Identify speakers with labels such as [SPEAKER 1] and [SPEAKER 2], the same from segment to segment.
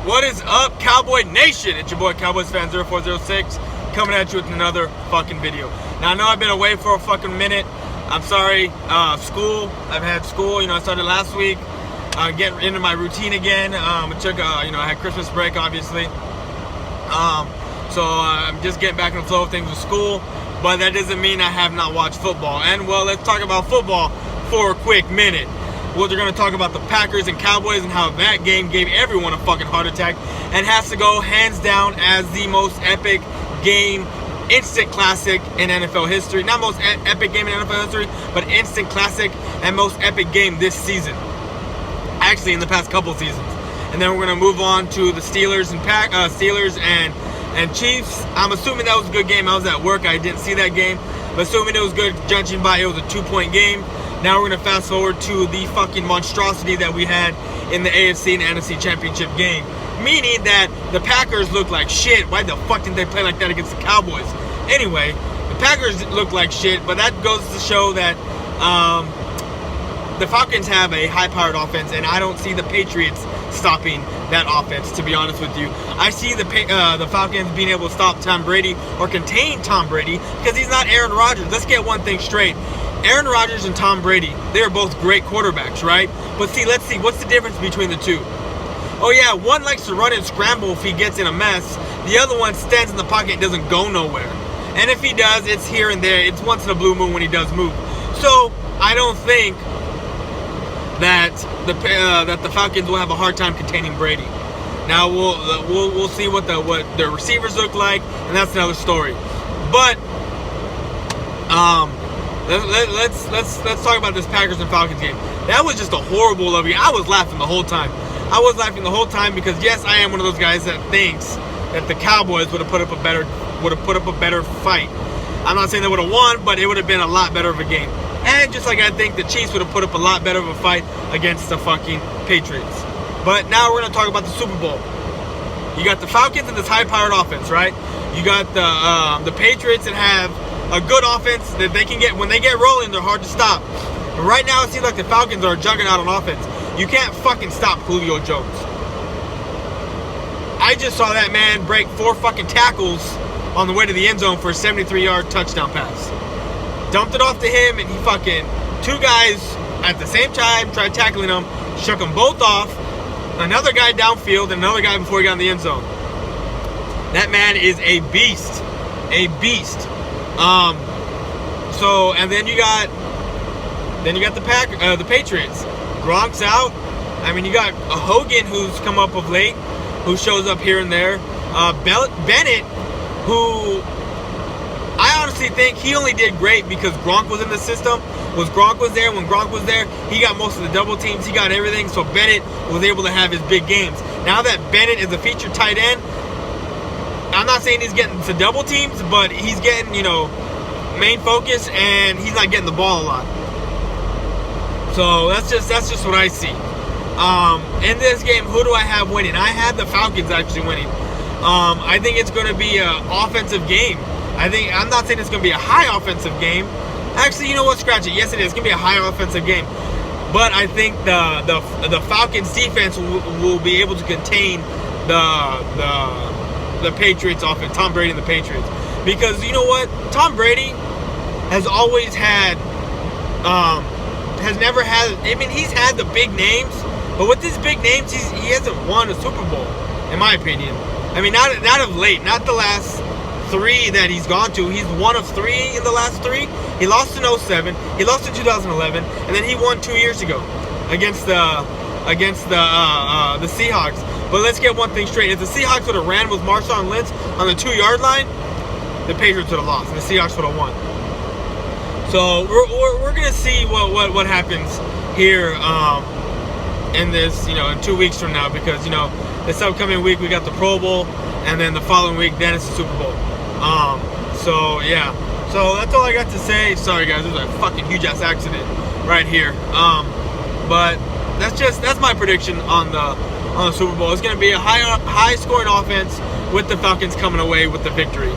[SPEAKER 1] What is up, Cowboy Nation? It's your boy Cowboys Fan 0406 coming at you with another fucking video. Now I know I've been away for a fucking minute. I'm sorry. School. I've had school. I started last week. Getting into my routine again. It took I had Christmas break, obviously. So I'm just getting back in the flow of things with school. But that doesn't mean I have not watched football. And well, let's talk about football for a quick minute. We're going to talk about the Packers and Cowboys and how that game gave everyone a fucking heart attack and has to go hands down as the most epic game, instant classic in NFL history. Not most epic game in NFL history, but instant classic and most epic game this season. Actually, in the past couple seasons. And then we're going to move on to the Steelers and Chiefs. I'm assuming that was a good game. I was at work. I didn't see that game. But assuming it was good, judging by it was a 2-point game. Now we're going to fast forward to the fucking monstrosity that we had in the AFC and NFC Championship game. Meaning that the Packers look like shit. Why the fuck didn't they play like that against the Cowboys? Anyway, the Packers look like shit, but that goes to show that the Falcons have a high-powered offense, and I don't see the Patriots stopping that offense, to be honest with you. I see the Falcons being able to stop Tom Brady or contain Tom Brady because he's not Aaron Rodgers. Let's get one thing straight. Aaron Rodgers and Tom Brady, they are both great quarterbacks, right? But let's see, what's the difference between the two? Oh yeah, one likes to run and scramble if he gets in a mess. The other one stands in the pocket and doesn't go nowhere. And if he does, it's here and there. It's once in a blue moon when he does move. So I don't think that the Falcons will have a hard time containing Brady. Now we'll see what their receivers look like, and that's another story. But let's talk about this Packers and Falcons game. That was just a horrible game. I was laughing the whole time. Because yes, I am one of those guys that thinks that the Cowboys would have put up a better fight. I'm not saying they would have won, but it would have been a lot better of a game. And just like I think the Chiefs would have put up a lot better of a fight against the fucking Patriots. But now we're going to talk about the Super Bowl. You got the Falcons and this high-powered offense, right? You got the Patriots that have a good offense that they can get. When they get rolling, they're hard to stop. But right now, it seems like the Falcons are a juggernaut on offense. You can't fucking stop Julio Jones. I just saw that man break 4 fucking tackles on the way to the end zone for a 73-yard touchdown pass. Dumped it off to him, and he fucking 2 guys at the same time tried tackling him, shook them both off. Another guy downfield, and another guy before he got in the end zone. That man is a beast. A beast. And then you got the Patriots. Gronk's out. I mean, you got a Hogan who's come up of late, who shows up here and there. Bennett, who I honestly think he only did great because Gronk was in the system. When Gronk was there, he got most of the double teams. He got everything, so Bennett was able to have his big games. Now that Bennett is a featured tight end, I'm not saying he's getting to double teams, but he's getting, main focus, and he's not getting the ball a lot. So that's just what I see. In this game, who do I have winning? I have the Falcons actually winning. I think it's going to be an offensive game. I'm not saying it's going to be a high offensive game. Actually, you know what? Scratch it. Yes, it is. It's going to be a high offensive game. But I think the Falcons defense will be able to contain the Patriots offense, Tom Brady and the Patriots. Because you know what? Tom Brady has always had, he's had the big names, but with these big names, he hasn't won a Super Bowl, in my opinion. I mean, not of late, not the last 3 that he's gone to. He's one of 3 in the last 3. He lost in 2007, he lost in 2011, and then he won 2 years ago against the Seahawks. But let's get one thing straight. If the Seahawks would have ran with Marshawn Lynch on the 2-yard line, the Patriots would have lost, and the Seahawks would have won. So we're gonna see what happens here in this, in 2 weeks from now, because this upcoming week we got the Pro Bowl, and then the following week then it's the Super Bowl. So yeah. So that's all I got to say. Sorry guys, there's a fucking huge ass accident right here. But that's my prediction on the Super Bowl. It's gonna be a high scoring offense with the Falcons coming away with the victory.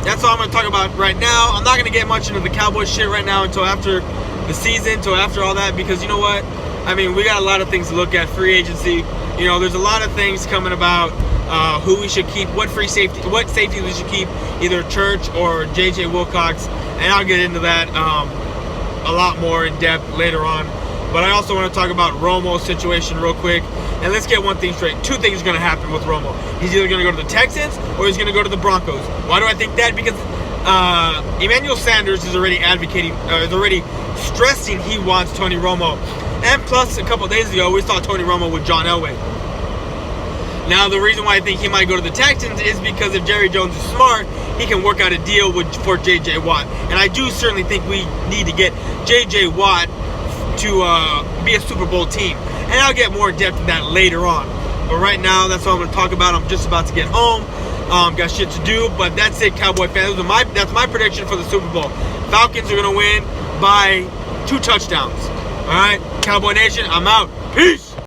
[SPEAKER 1] That's all I'm going to talk about right now. I'm not going to get much into the Cowboys shit right now until after the season, until after all that, because you know what? I mean, we got a lot of things to look at. Free agency, You know, there's a lot of things coming about who we should keep, what safeties we should keep, either Church or JJ Wilcox, and I'll get into that a lot more in depth later on. But I also want to talk about Romo's situation real quick. And let's get one thing straight. Two things are going to happen with Romo. He's either going to go to the Texans or he's going to go to the Broncos. Why do I think that? Because Emmanuel Sanders is already is already stressing he wants Tony Romo. And plus, a couple days ago, we saw Tony Romo with John Elway. Now, the reason why I think he might go to the Texans is because if Jerry Jones is smart, he can work out a deal for J.J. Watt. And I do certainly think we need to get J.J. Watt to be a Super Bowl team. And I'll get more depth in that later on. But right now, that's all I'm going to talk about. I'm just about to get home. Got shit to do. But that's it, Cowboy fans. That's my prediction for the Super Bowl. Falcons are going to win by 2 touchdowns. All right, Cowboy Nation, I'm out. Peace.